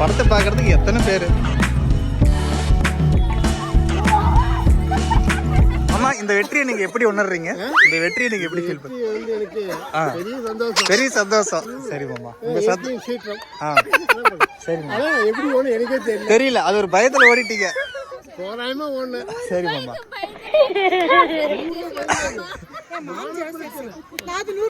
படத்தை பார்க்கறதுக்கு எத்தனை பேர். ஆமா, இந்த வெற்றியை நீங்க எப்படி உணர்றீங்க? இந்த வெற்றியை நீங்க எப்படி ஃபீல் பண்றீங்க? பெரிய சந்தோஷம். சரி மாமா, உங்க சரி தெரியல, அது ஒரு பயத்துல ஓடிட்டீங்க. சரி மாமா.